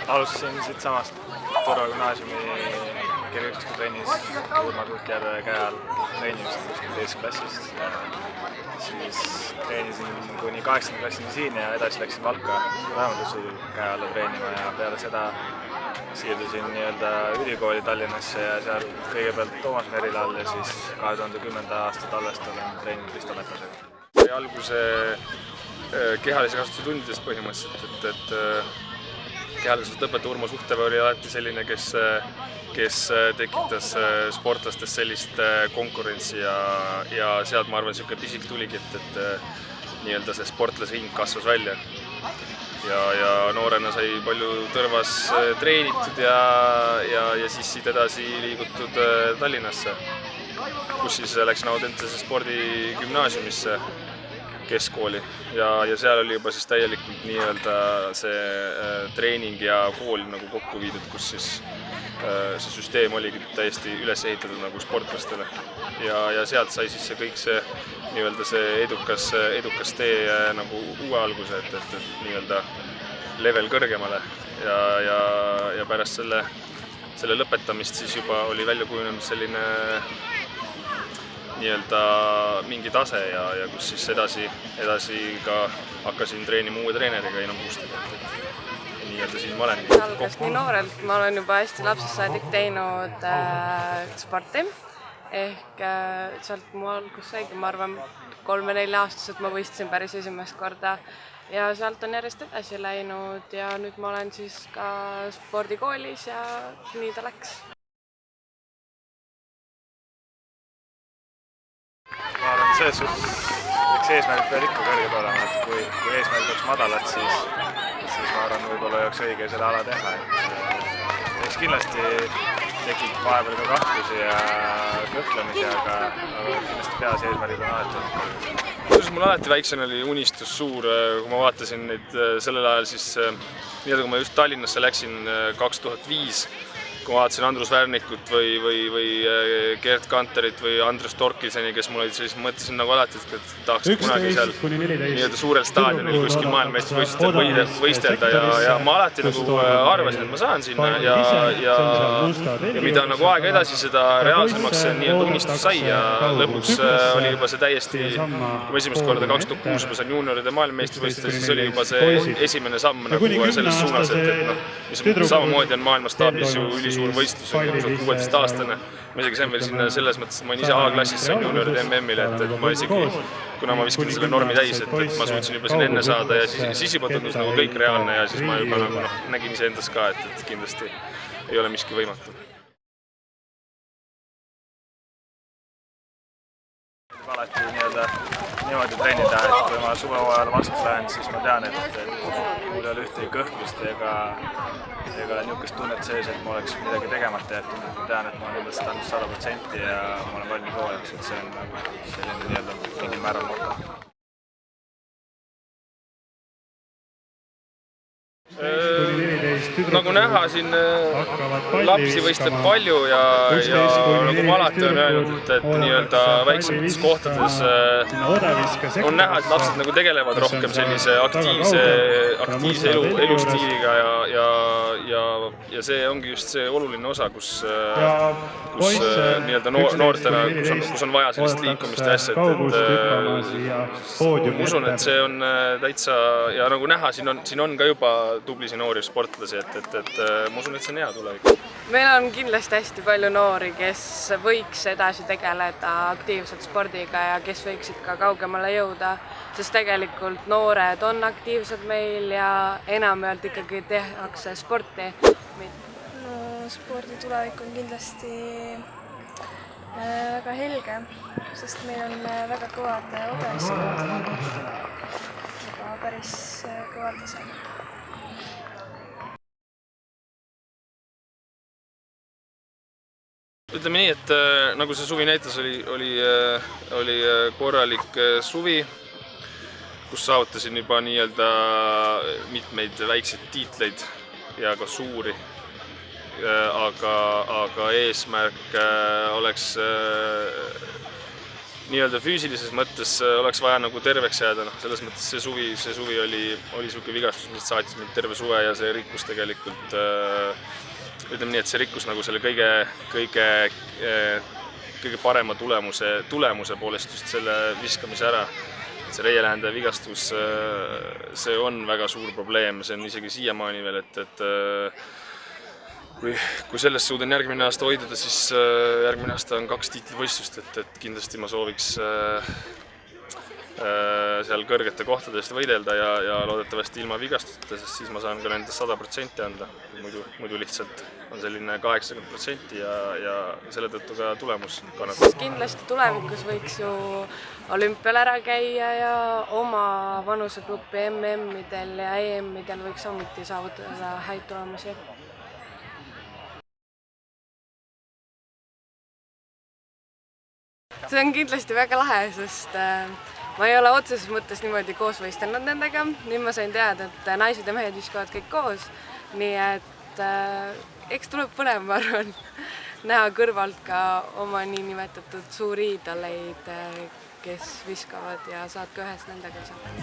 Alustasin siit samast Tõrva gümnaasiumi kergejõustikutrennis Urmas Uutjärve käe all treenimist teisest klassist. Siis treenisin kuni 8. klassini siin ja edasi läksin Valka vähemalt käe alla treenima ja peale seda siirdusin ülikooli Tallinnasse ja seal kõigepealt Toomas Merila all ja siis 2010. aasta talvest olen treeninud Risto Mätasega. Sai alguse kehalise kasvatuse tundidest põhimõtteliselt, et kehalise õpetaja Urmo Suhtev oli alati selline, kes tekitas sportlastes sellist konkurentsi ja sealt ma arvan, niisugune pisik tuligi, et see sportlase hing kasvas välja. Ja noorena sai palju Tõrvas treenitud ja siis siit edasi liigutud Tallinnasse, kus siis läksin Audentsesse spordigümnaasiumisse keskkooli ja seal oli juba siis täielikult see treening ja kool nagu kokku viidud, kus siis see süsteem oligi täiesti üles ehitatud nagu sportlastele ja sealt sai siis kõik see edukas tee nagu uue alguse, et level kõrgemale ja pärast selle lõpetamist siis juba oli välja kujunenud selline mingi tase ja kus siis edasi ka hakkasin treenima uue treeneriga Einar Puustiga, et siin ma olen. Algas nii noorelt, ma olen juba hästi lapsest saadik teinud sporti ehk sealt mu algus saigi, ma arvan 3-4 aastaselt ma võistlesin päris esimest korda ja sealt on järjest edasi läinud ja nüüd ma olen siis ka spordikoolis ja nii ta läks. Ma arvan, et selles suhtes eks eesmärgid peavad ikka kõrged olema, et kui eesmärgid oleks madalad, siis ma arvan, võib-olla ei oleks õige selle ala teha. Eks kindlasti tekib vahepeal ka kahtlusi ja kõhklemisi, aga kindlasti peas eesmärgid on alati olnud kõrged. Kusjuures mul alati väiksena oli unistus suur, kui ma vaatasin neid sellel ajal siis, kui ma just Tallinnasse läksin 2005, kui ma vaatasin Andrus Värnikut või Gerd Kanterit või Andres Torkilseni, kes mul olid, siis mõtlesin nagu alati, et tahaks kunagi seal suurel staadionil kuskil maailmameistrivõistlustel võistelda ja ma alati nagu arvasin, et ma saan sinna ja mida nagu aega edasi, seda reaalsemaks see unistus sai ja lõpuks oli juba see täiesti, kui ma esimest korda 2006 juba sain juunioride maailmameistrivõistlustel, siis oli juba see esimene samm nagu selles suunas, et samamoodi on maailmastaabis ju suur võistlus on 16-aastane. Ma isegi sain veel sinna selles mõttes, et ma olin ise A-klassis sain juunioride MM-ile, et ma isegi, kuna ma viskin selle normi täis, et ma suutsin juba sinna enne saada ja siis juba tundus nagu kõik reaalne ja siis ma juba nagu nägin ise endas ka, et kindlasti ei ole miski võimatu. Alati niimoodi treenida, et kui ma suvehooajal vastu lähen, siis ma tean, et mul ei ole ühtegi kõhklust ega niisugust tunnet sees, et ma oleks midagi tegemata jätnud. Ma tean, et ma olen endast andnud 100% ja ma olen valmis hooajaks, et see on selline mingil määral moto. Nagu näha, siin lapsi võistleb palju ja nagu ma alati olen öelnud, et väiksemates kohtades on näha, et lapsed nagu tegelevad rohkem sellise aktiivse elustiiliga ja see ongi just see oluline osa, kus noortena, kus on vaja sellist liikumist ja asja, et usun, et see on täitsa ja nagu näha, siin on ka juba tublisi noori sportlasi, et ma usun, et see on hea tulevik. Meil on kindlasti hästi palju noori, kes võiks edasi tegeleda aktiivselt spordiga ja kes võiksid ka kaugemale jõuda, sest tegelikult noored on aktiivsed meil ja enamjaolt ikkagi tehakse sporti. Spordi tulevik on kindlasti väga helge, sest meil on väga kõvad odaviskajad, juba päris kõval tasemel. Ütleme nii, et nagu see suvi näitas, oli korralik suvi, kus saavutasin juba mitmeid väikseid tiitleid ja ka suuri. Aga eesmärk oleks nii-öelda füüsilises mõttes oleks vaja nagu terveks jääda, selles mõttes see suvi oli siuke vigastus, mis saatis mind terve suve ja see rikkus tegelikult, ütleme nii, et see rikkus nagu selle kõige parema tulemuse poolest just selle viskamise ära. See reielähendaja vigastus, see on väga suur probleem, see on isegi siiamaani veel, et kui sellest suudan järgmine aasta hoiduda, siis järgmine aasta on 2 tiitlivõistlust, et kindlasti ma sooviks seal kõrgete kohtadest võidelda ja loodetavasti ilma vigastusteta, sest siis ma saan ka nendest 100% anda. Muidu lihtsalt on selline 80% ja selle tõttu ka tulemus kannatab. Kindlasti tulevikus võiks ju olümpial ära käia ja oma vanusegrupi MM-idel ja EM-idel võiks samuti saavutada häid tulemusi. See on kindlasti väga lahe, sest ma ei ole otseses mõttes niimoodi koos võistelnud nendega. Nüüd ma sain teada, et naised ja mehed viskavad kõik koos. Nii et eks tuleb põnev, ma arvan, näha kõrvalt ka oma niinimetatud suuri iidoleid, kes viskavad ja saad ka ühes nendega saada.